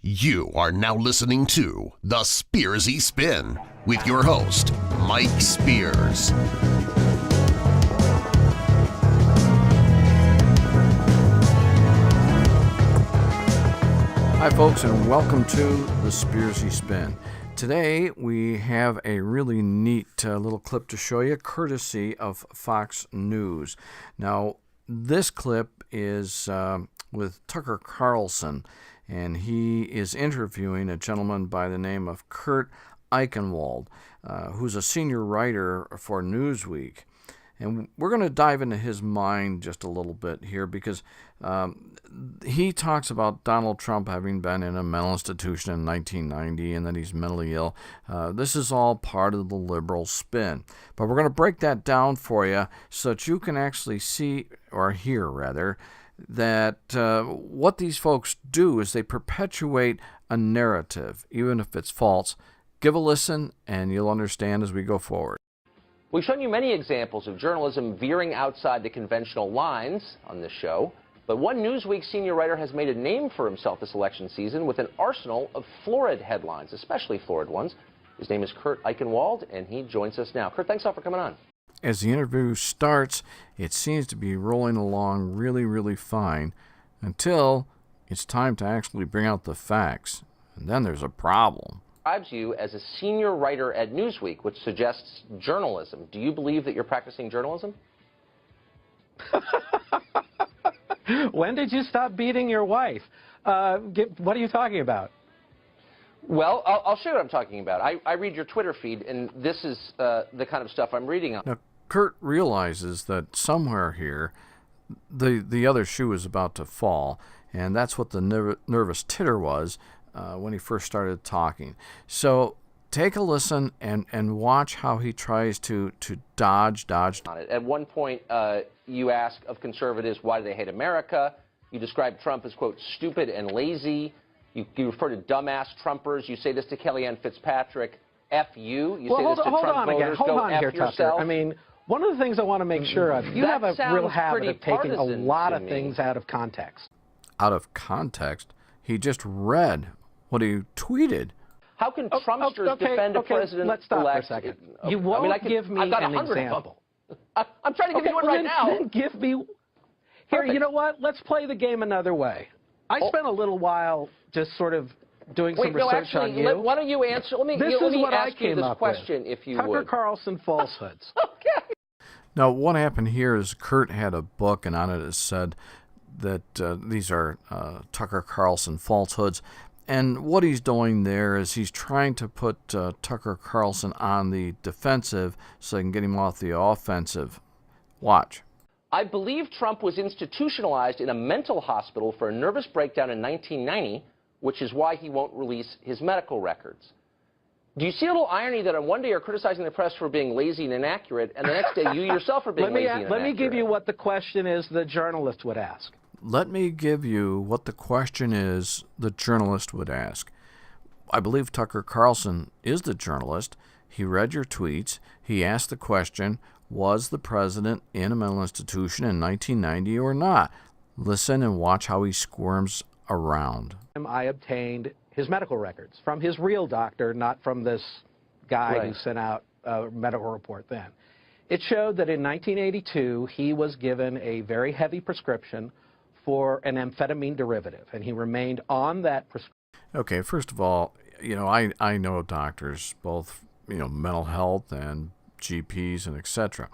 You are now listening to The Spearsy Spin with your host, Mike Spears. Hi folks, and welcome to The Spearsy Spin. Today we have a really neat little clip to show you, courtesy of Fox News. Now, this clip is with Tucker Carlson, and he is interviewing a gentleman by the name of Kurt Eichenwald, who's a senior writer for Newsweek. And we're going to dive into his mind just a little bit here because he talks about Donald Trump having been in a mental institution in 1990 and that he's mentally ill. This is all part of the liberal spin. But we're going to break that down for you so that you can actually see, or hear rather, that what these folks do is they perpetuate a narrative, even if it's false. Give a listen and you'll understand as we go forward. We've shown you many examples of journalism veering outside the conventional lines on this show, but one Newsweek senior writer has made a name for himself this election season with an arsenal of florid headlines, especially florid ones. His name is Kurt Eichenwald, and he joins us now. Kurt, thanks a lot for coming on. As the interview starts, it seems to be rolling along really fine until it's time to actually bring out the facts. And then there's a problem. Describes you as a senior writer at Newsweek, which suggests journalism. Do you believe that you're practicing journalism? When did you stop beating your wife? What are you talking about? Well, I'll show you what I'm talking about. I read your Twitter feed, and this is the kind of stuff I'm reading on. Now, Kurt realizes that somewhere here the other shoe is about to fall, and that's what the nervous titter was when he first started talking. So take a listen and watch how he tries to dodge. On it. At one point, you ask of conservatives, why do they hate America? You describe Trump as, quote, stupid and lazy. You refer to dumbass Trumpers. You say this to Kellyanne Fitzpatrick. F you. You say this to Trump voters. Hold Go on F here, yourself. Tucker. I mean, one of the things I want to make sure of, you have a real habit of taking a lot of things out of context. Out of context? He just read what he tweeted. How can Trumpsters defend a president-elect? Let's stop for a second. You won't give me an example. I'm trying to give you one right now. Then give me... Here, you know what? Let's play the game another way. I spent a little while just sort of doing some research on you. Why don't you answer? Let me ask you this question, if you would. Tucker Carlson falsehoods. Okay. Now, what happened here is Kurt had a book, and on it said that these are Tucker Carlson falsehoods. And what he's doing there is he's trying to put Tucker Carlson on the defensive so they can get him off the offensive. Watch. I believe Trump was institutionalized in a mental hospital for a nervous breakdown in 1990, which is why he won't release his medical records. Do you see a little irony that on one day you're criticizing the press for being lazy and inaccurate, and the next day you yourself are being lazy and inaccurate? Let me give you what the question is the journalist would ask. Let me give you what the question is the journalist would ask. I believe Tucker Carlson is the journalist. He read your tweets. He asked the question, was the president in a mental institution in 1990 or not? Listen and watch how he squirms around. I obtained his medical records from his real doctor, not from this guy who sent out a medical report then. It showed that in 1982, he was given a very heavy prescription for an amphetamine derivative, and he remained on that prescription. Okay, first of all, I know doctors, both, mental health and GPs and etc.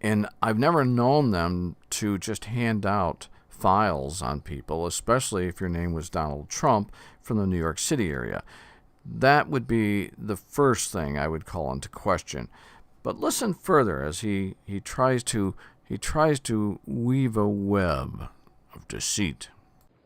And I've never known them to just hand out files on people, especially if your name was Donald Trump from the New York City area. That would be the first thing I would call into question. But listen further as he tries to weave a web of deceit.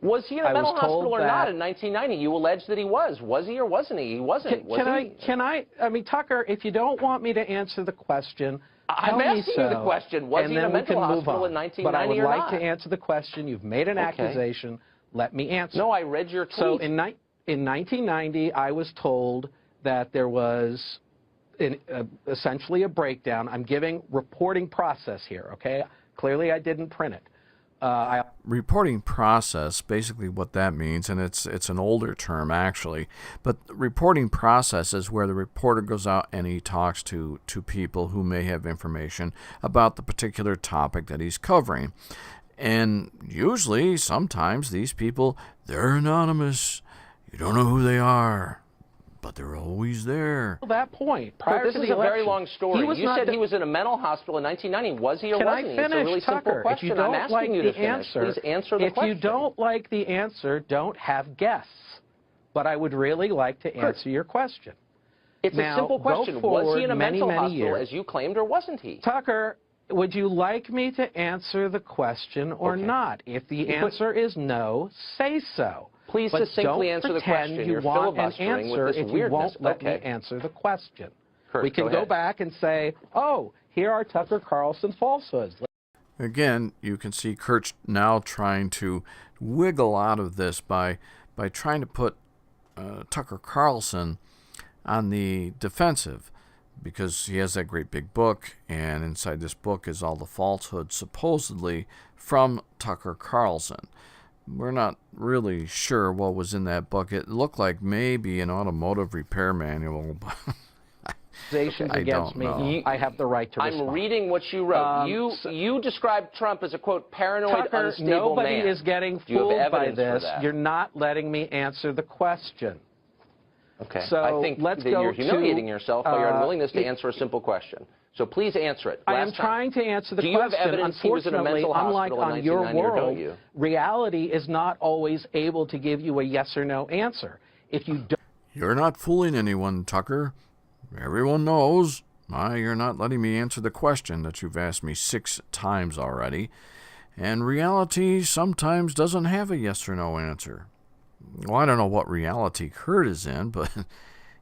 Was he in a mental hospital or not in 1990? You allege that he was. Was he or wasn't he? He wasn't. I mean, Tucker, if you don't want me to answer the question, I'm asking you the question. Was he in a mental hospital in 1990 But I would like not? to answer the question. You've made an accusation. Let me answer. No, I read your tweet. So in 1990, I was told that there was essentially a breakdown. I'm giving reporting process here, okay? Clearly, I didn't print it. reporting process, basically what that means, and it's an older term actually, but reporting process is where the reporter goes out and he talks to people who may have information about the particular topic that he's covering. And usually, sometimes these people, they're anonymous. You don't know who they are, but they're always there. At that point, prior this to the is a election, very long story. You said he was in a mental hospital in 1990. Was he or wasn't he? Can I finish, It's a really simple Tucker? question. If you don't I'm asking like you the to finish. answer, Please answer the question. If you don't like the answer, don't have guests. But I would really like to answer your question. It's now, a simple question. Was he in a mental hospital, years, as you claimed, or wasn't he? Tucker, would you like me to answer the question or not? If the answer is no, say so. Please but succinctly answer the question. You You're want an filibustering answer with this if weirdness. you won't let me answer the question. Kurt, we can go back and say, oh, here are Tucker Carlson's falsehoods. Again, you can see Kurt now trying to wiggle out of this by trying to put Tucker Carlson on the defensive, because he has that great big book, and inside this book is all the falsehoods supposedly from Tucker Carlson. We're not really sure what was in that book. It looked like maybe an automotive repair manual. Against me, I have the right to respond. I'm reading what you wrote. You described Trump as a, quote, paranoid, Tucker, unstable nobody man. is getting fooled by this. You're not letting me answer the question. Okay. So I think let's that go you're humiliating yourself by your unwillingness to it, answer a simple question. So please answer it. I am trying to answer the question. Do you have evidence he was in a mental unlike hospital on in your 1990, world, or don't you? reality is not always able to give you a yes or no answer. If you don't, you're not fooling anyone, Tucker. Everyone knows. You're not letting me answer the question that you've asked me 6 times already. And reality sometimes doesn't have a yes or no answer. Well, I don't know what reality Kurt is in, but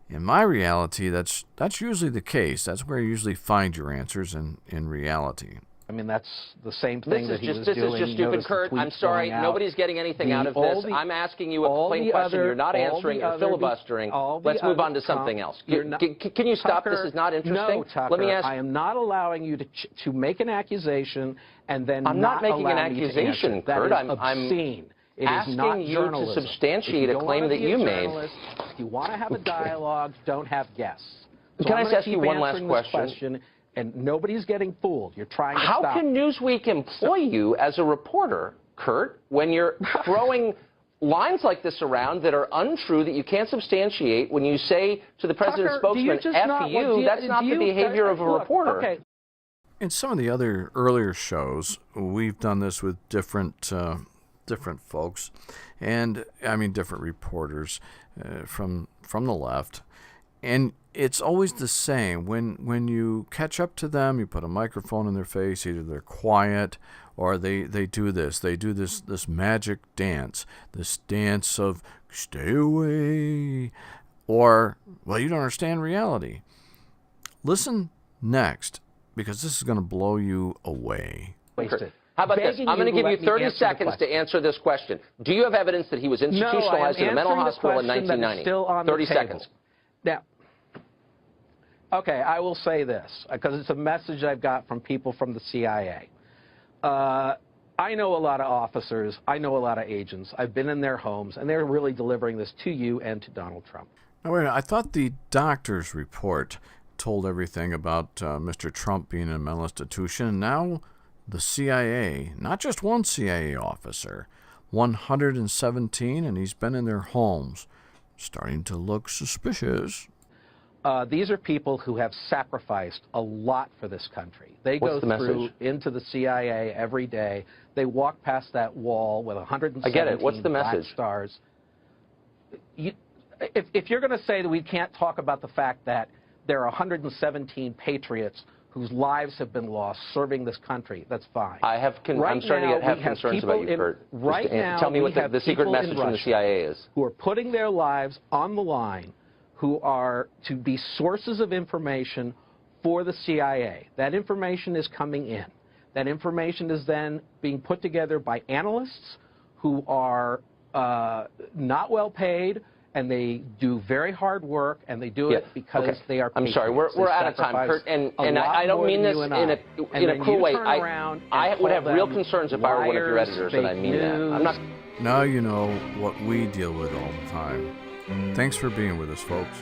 in my reality, that's usually the case. That's where you usually find your answers in reality. I mean, that's the same thing that he was doing. This is just stupid, Kurt. I'm sorry. Nobody's getting anything out of this. I'm asking you a plain question. You're not answering. You're filibustering. Let's move on to something else. Can you stop? Tucker, this is not interesting. No, Tucker, let me ask. I am not allowing you to make an accusation and then I'm not making an accusation, Kurt. That is obscene. It is not you journalism. to substantiate a claim that you made. If you want to have a dialogue, don't have guests. So Can I ask you one last question? And nobody's getting fooled. You're trying to stop. How can Newsweek employ you as a reporter, Kurt, when you're throwing lines like this around that are untrue, that you can't substantiate, when you say to the president's spokesman, F you, that's not the behavior of a reporter. Okay. In some of the other earlier shows, we've done this with different folks, and I mean different reporters from the left. And it's always the same. When you catch up to them, you put a microphone in their face, either they're quiet or they do this. They do this magic dance, this dance of stay away, or, well, you don't understand reality. Listen next, because this is going to blow you away. Wasted. How about this? I'm going to give you 30 seconds to answer this question. Do you have evidence that he was institutionalized in a mental hospital in 1990? Still on 30 the table. seconds. Now, okay, I will say this, because it's a message I've got from people from the CIA. I know a lot of officers. I know a lot of agents. I've been in their homes, and they're really delivering this to you and to Donald Trump. Now, wait a minute. I thought the doctor's report told everything about Mr. Trump being in a mental institution, and now the CIA, not just one CIA officer, 117, and he's been in their homes, starting to look suspicious. These are people who have sacrificed a lot for this country. They go through into the CIA every day. They walk past that wall with 117 I get it. What's the black message? Stars. If you're going to say that we can't talk about the fact that there are 117 patriots whose lives have been lost serving this country, that's fine. I'm starting to have concerns about you, Kurt. Right now, tell me what the secret message from the CIA is. Who are putting their lives on the line, who are to be sources of information for the CIA. That information is coming in. That information is then being put together by analysts who are not well paid and they do very hard work, and they do it because they are I'm sorry, we're out of time, Kurt, and I don't mean this in a cruel way. I would have real concerns if I were one of your editors, and I mean that. I'm not. Now you know what we deal with all the time. Thanks for being with us, folks.